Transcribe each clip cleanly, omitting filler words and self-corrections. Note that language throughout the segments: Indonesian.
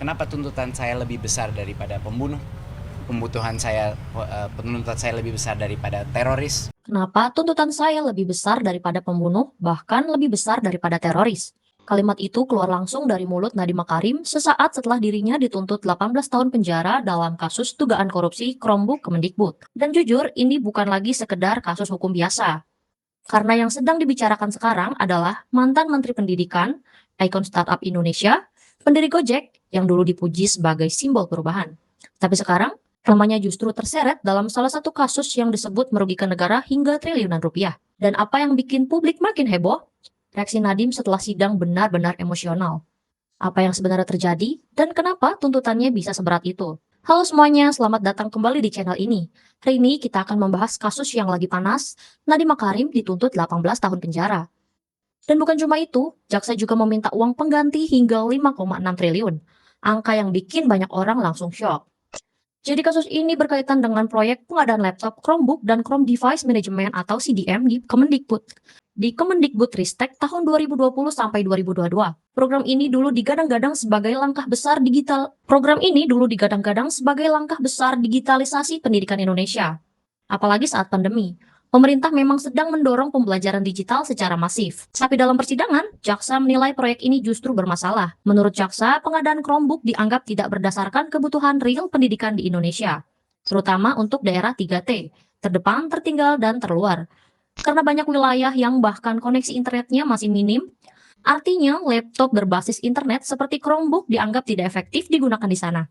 Kenapa tuntutan saya lebih besar daripada pembunuh? Penuntutan saya lebih besar daripada teroris. Kenapa tuntutan saya lebih besar daripada pembunuh, bahkan lebih besar daripada teroris? Kalimat itu keluar langsung dari mulut Nadiem Makarim sesaat setelah dirinya dituntut 18 tahun penjara dalam kasus dugaan korupsi Chromebook Kemendikbud. Dan jujur, ini bukan lagi sekedar kasus hukum biasa. Karena yang sedang dibicarakan sekarang adalah mantan Menteri Pendidikan, ikon startup Indonesia, pendiri Gojek yang dulu dipuji sebagai simbol perubahan. Tapi sekarang, namanya justru terseret dalam salah satu kasus yang disebut merugikan negara hingga triliunan rupiah. Dan apa yang bikin publik makin heboh? Reaksi Nadiem setelah sidang benar-benar emosional. Apa yang sebenarnya terjadi dan kenapa tuntutannya bisa seberat itu? Halo semuanya, selamat datang kembali di channel ini. Hari ini kita akan membahas kasus yang lagi panas, Nadiem Makarim dituntut 18 tahun penjara. Dan bukan cuma itu, jaksa juga meminta uang pengganti hingga 5,6 triliun. Angka yang bikin banyak orang langsung shock. Jadi kasus ini berkaitan dengan proyek pengadaan laptop Chromebook dan Chrome Device Management atau CDM di Kemendikbud. Di Kemendikbudristek tahun 2020 sampai 2022. Program ini dulu digadang-gadang sebagai langkah besar digitalisasi pendidikan Indonesia. Apalagi saat pandemi. Pemerintah memang sedang mendorong pembelajaran digital secara masif. Tapi dalam persidangan, jaksa menilai proyek ini justru bermasalah. Menurut jaksa, pengadaan Chromebook dianggap tidak berdasarkan kebutuhan real pendidikan di Indonesia, terutama untuk daerah 3T, terdepan, tertinggal, dan terluar. Karena banyak wilayah yang bahkan koneksi internetnya masih minim, artinya laptop berbasis internet seperti Chromebook dianggap tidak efektif digunakan di sana.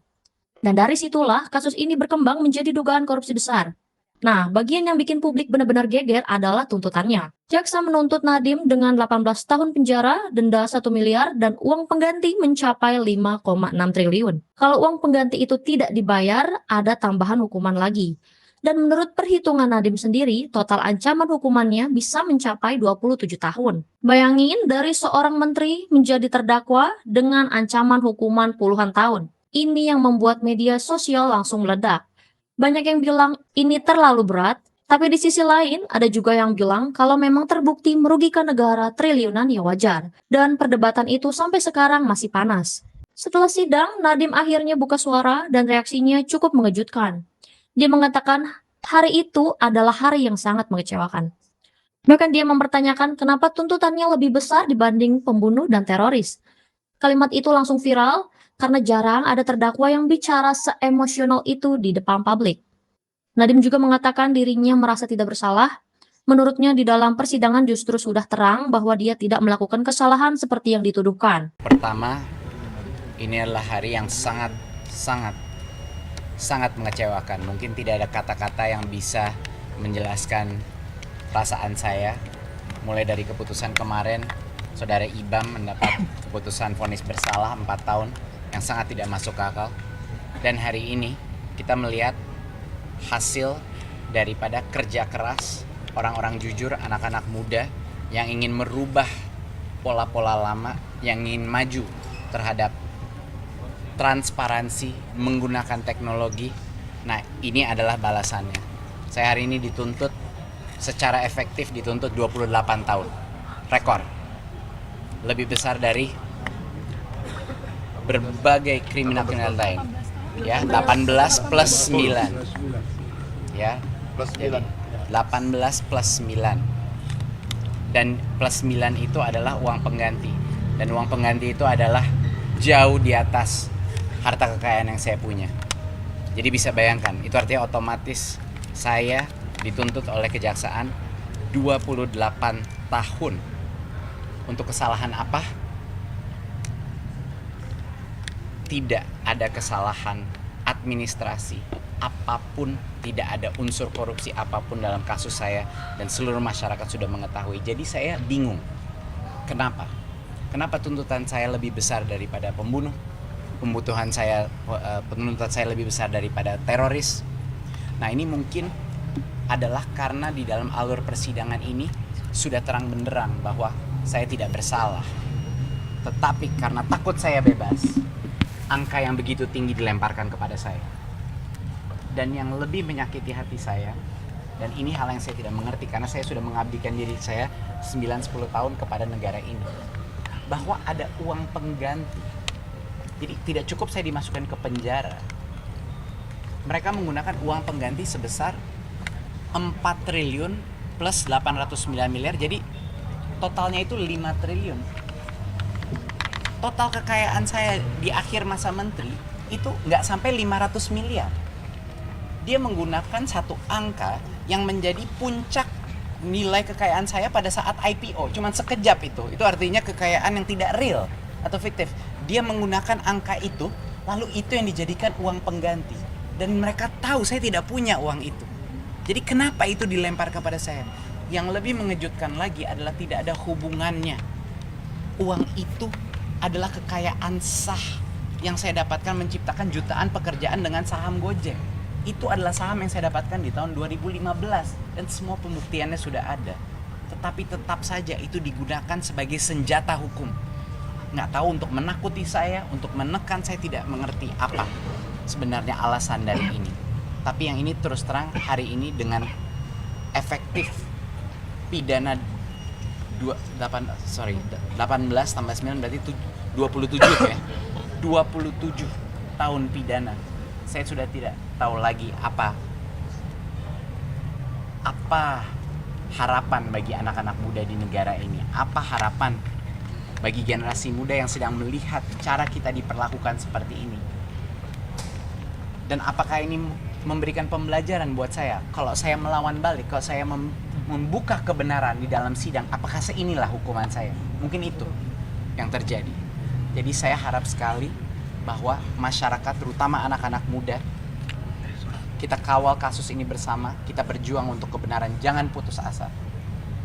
Dan dari situlah kasus ini berkembang menjadi dugaan korupsi besar. Nah, bagian yang bikin publik benar-benar geger adalah tuntutannya. Jaksa menuntut Nadiem dengan 18 tahun penjara, denda 1 miliar, dan uang pengganti mencapai 5,6 triliun. Kalau uang pengganti itu tidak dibayar, ada tambahan hukuman lagi. Dan menurut perhitungan Nadiem sendiri, total ancaman hukumannya bisa mencapai 27 tahun. Bayangin dari seorang menteri menjadi terdakwa dengan ancaman hukuman puluhan tahun. Ini yang membuat media sosial langsung meledak. Banyak yang bilang ini terlalu berat, tapi di sisi lain ada juga yang bilang kalau memang terbukti merugikan negara triliunan ya wajar. Dan perdebatan itu sampai sekarang masih panas. Setelah sidang, Nadiem akhirnya buka suara dan reaksinya cukup mengejutkan. Dia mengatakan hari itu adalah hari yang sangat mengecewakan. Bahkan dia mempertanyakan kenapa tuntutannya lebih besar dibanding pembunuh dan teroris. Kalimat itu langsung viral karena jarang ada terdakwa yang bicara seemosional itu di depan publik. Nadiem juga mengatakan dirinya merasa tidak bersalah. Menurutnya di dalam persidangan justru sudah terang bahwa dia tidak melakukan kesalahan seperti yang dituduhkan. Pertama, ini adalah hari yang sangat mengecewakan. Mungkin tidak ada kata-kata yang bisa menjelaskan perasaan saya. Mulai dari keputusan kemarin, Saudara Ibam mendapat keputusan vonis bersalah 4 tahun yang sangat tidak masuk akal. Dan hari ini kita melihat hasil daripada kerja keras orang-orang jujur, anak-anak muda yang ingin merubah pola-pola lama, yang ingin maju terhadap transparansi menggunakan teknologi. Nah, ini adalah balasannya. Saya hari ini dituntut secara efektif, dituntut 28 tahun. Rekor. Lebih besar dari berbagai kriminal lain. Ya, 18 plus 9. Ya, jadi 18 plus 9. Dan plus 9 itu adalah uang pengganti. Dan uang pengganti itu adalah jauh di atas harta kekayaan yang saya punya. Jadi bisa bayangkan, itu artinya otomatis saya dituntut oleh kejaksaan 28 tahun. Untuk kesalahan apa? Tidak ada kesalahan administrasi apapun, tidak ada unsur korupsi apapun dalam kasus saya, dan seluruh masyarakat sudah mengetahui. Jadi saya bingung. Kenapa? Kenapa tuntutan saya lebih besar daripada pembunuh? Penuntutan saya lebih besar daripada teroris. Nah, ini mungkin adalah karena di dalam alur persidangan ini sudah terang benderang bahwa saya tidak bersalah. Tetapi karena takut saya bebas, angka yang begitu tinggi dilemparkan kepada saya. Dan yang lebih menyakiti hati saya, dan ini hal yang saya tidak mengerti karena saya sudah mengabdikan diri saya 9-10 tahun kepada negara ini, bahwa ada uang pengganti Jadi tidak cukup saya dimasukkan ke penjara. Mereka menggunakan uang pengganti sebesar 4 triliun plus 809 miliar, jadi totalnya itu 5 triliun. Total kekayaan saya di akhir masa menteri itu nggak sampai 500 miliar. Dia menggunakan satu angka yang menjadi puncak nilai kekayaan saya pada saat IPO. Cuman sekejap itu. Itu artinya kekayaan yang tidak real atau fiktif. Dia menggunakan angka itu, lalu itu yang dijadikan uang pengganti. Dan mereka tahu saya tidak punya uang itu. Jadi kenapa itu dilempar kepada saya? Yang lebih mengejutkan lagi adalah tidak ada hubungannya. Uang itu adalah kekayaan sah yang saya dapatkan menciptakan jutaan pekerjaan dengan saham Gojek. Itu adalah saham yang saya dapatkan di tahun 2015 dan semua pembuktiannya sudah ada. Tetapi tetap saja itu digunakan sebagai senjata hukum. Nggak tahu untuk menakuti saya, untuk menekan, saya tidak mengerti apa sebenarnya alasan dari ini. Tapi yang ini terus terang hari ini dengan efektif pidana 18 tambah 9 berarti 27 ya. 27 tahun pidana. Saya sudah tidak tahu lagi apa harapan bagi anak-anak muda di negara ini. Apa harapan bagi generasi muda yang sedang melihat cara kita diperlakukan seperti ini. Dan apakah ini memberikan pembelajaran buat saya? Kalau saya melawan balik, kalau saya membuka kebenaran di dalam sidang, apakah inilah hukuman saya? Mungkin itu yang terjadi. Jadi saya harap sekali bahwa masyarakat, terutama anak-anak muda, kita kawal kasus ini bersama, kita berjuang untuk kebenaran, jangan putus asa.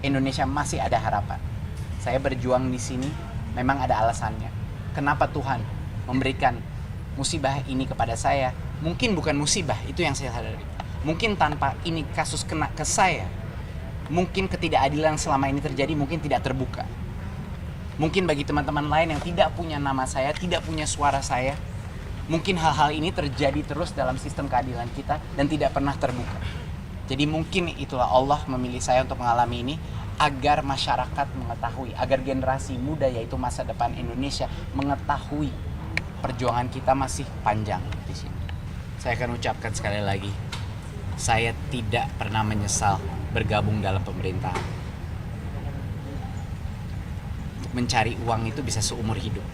Indonesia masih ada harapan. Saya berjuang di sini memang ada alasannya. Kenapa Tuhan memberikan musibah ini kepada saya? Mungkin bukan musibah, itu yang saya sadari. Mungkin tanpa ini kasus kena ke saya, mungkin ketidakadilan selama ini terjadi mungkin tidak terbuka. Mungkin bagi teman-teman lain yang tidak punya nama saya, tidak punya suara saya, mungkin hal-hal ini terjadi terus dalam sistem keadilan kita dan tidak pernah terbuka. Jadi mungkin itulah Allah memilih saya untuk mengalami ini agar masyarakat mengetahui, agar generasi muda yaitu masa depan Indonesia mengetahui perjuangan kita masih panjang di sini. Saya akan ucapkan sekali lagi, saya tidak pernah menyesal bergabung dalam pemerintahan. Mencari uang itu bisa seumur hidup.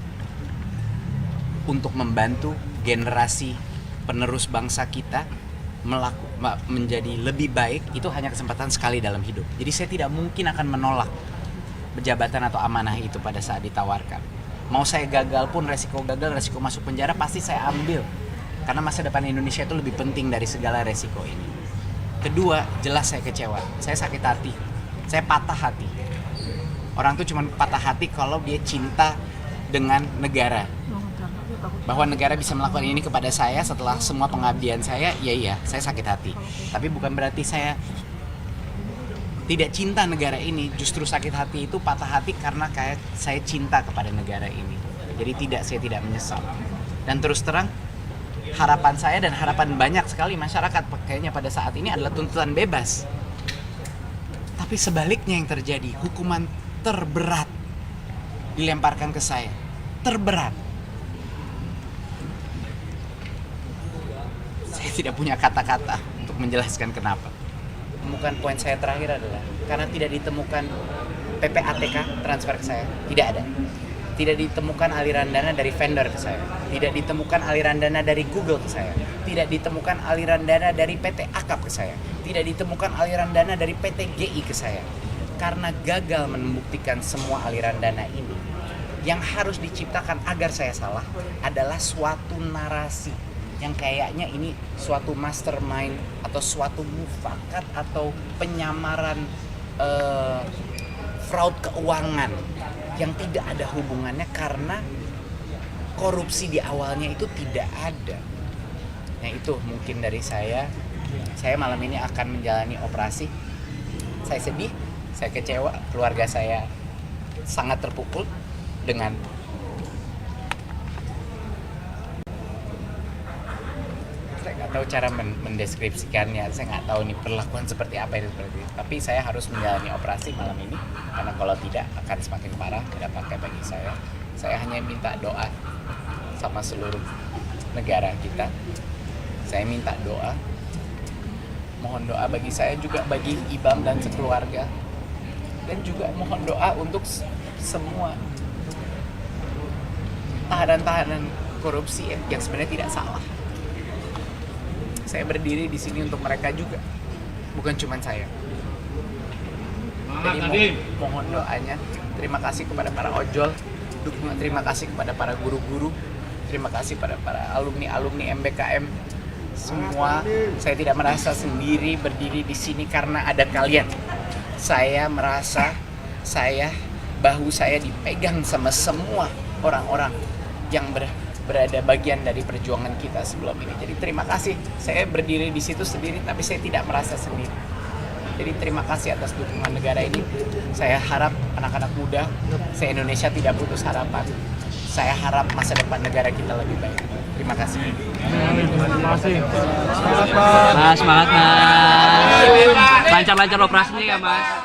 Untuk membantu generasi penerus bangsa kita menjadi lebih baik, itu hanya kesempatan sekali dalam hidup. Jadi saya tidak mungkin akan menolak jabatan atau amanah itu pada saat ditawarkan. Mau saya gagal pun, resiko masuk penjara pasti saya ambil. Karena masa depan Indonesia itu lebih penting dari segala resiko ini. Kedua, jelas saya kecewa, saya sakit hati, saya patah hati. Orang tuh cuma patah hati kalau dia cinta dengan negara. Bahwa negara bisa melakukan ini kepada saya setelah semua pengabdian saya, iya, saya sakit hati. Tapi bukan berarti saya tidak cinta negara ini. Justru sakit hati itu patah hati karena kayak saya cinta kepada negara ini. Jadi saya tidak menyesal. Dan terus terang, harapan saya dan harapan banyak sekali masyarakat kayaknya pada saat ini adalah tuntutan bebas. Tapi sebaliknya yang terjadi, hukuman terberat dilemparkan ke saya. Terberat. Saya tidak punya kata-kata untuk menjelaskan kenapa. Bukan poin saya terakhir adalah karena tidak ditemukan PPATK transfer ke saya. Tidak ada. Tidak ditemukan aliran dana dari vendor ke saya. Tidak ditemukan aliran dana dari Google ke saya. Tidak ditemukan aliran dana dari PT Akap ke saya. Tidak ditemukan aliran dana dari PT GI ke saya. Karena gagal membuktikan semua aliran dana ini, yang harus diciptakan agar saya salah adalah suatu narasi yang kayaknya ini suatu mastermind atau suatu mufakat atau penyamaran fraud keuangan yang tidak ada hubungannya karena korupsi di awalnya itu tidak ada. Nah itu mungkin dari saya. Saya malam ini akan menjalani operasi. Saya sedih. Saya kecewa, keluarga saya sangat terpukul dengan saya nggak tahu cara mendeskripsikannya, saya nggak tahu nih perlakuan seperti apa itu seperti itu. Tapi saya harus menjalani operasi malam ini karena kalau tidak akan semakin parah dampaknya bagi saya. Saya hanya minta doa sama seluruh negara kita. Saya minta doa, mohon doa bagi saya juga, bagi Ibam dan sekeluarga, dan juga mohon doa untuk semua tahanan-tahanan korupsi yang sebenarnya tidak salah. Saya berdiri di sini untuk mereka juga, bukan cuma saya. Jadi mohon doanya. Terima kasih kepada para ojol, terima kasih kepada para guru-guru, terima kasih pada para alumni MBKM. Semua, saya tidak merasa sendiri berdiri di sini karena ada kalian. Saya merasa bahu saya dipegang sama semua orang-orang yang berada bagian dari perjuangan kita sebelum ini. Jadi terima kasih. Saya berdiri di situ sendiri, tapi saya tidak merasa sendiri. Jadi terima kasih atas dukungan negara ini. Saya harap anak-anak muda se-Indonesia tidak putus harapan. Saya harap masa depan negara kita lebih baik. Terima kasih. Mas, semangat Mas. Lancar-lancar operasinya ya Mas.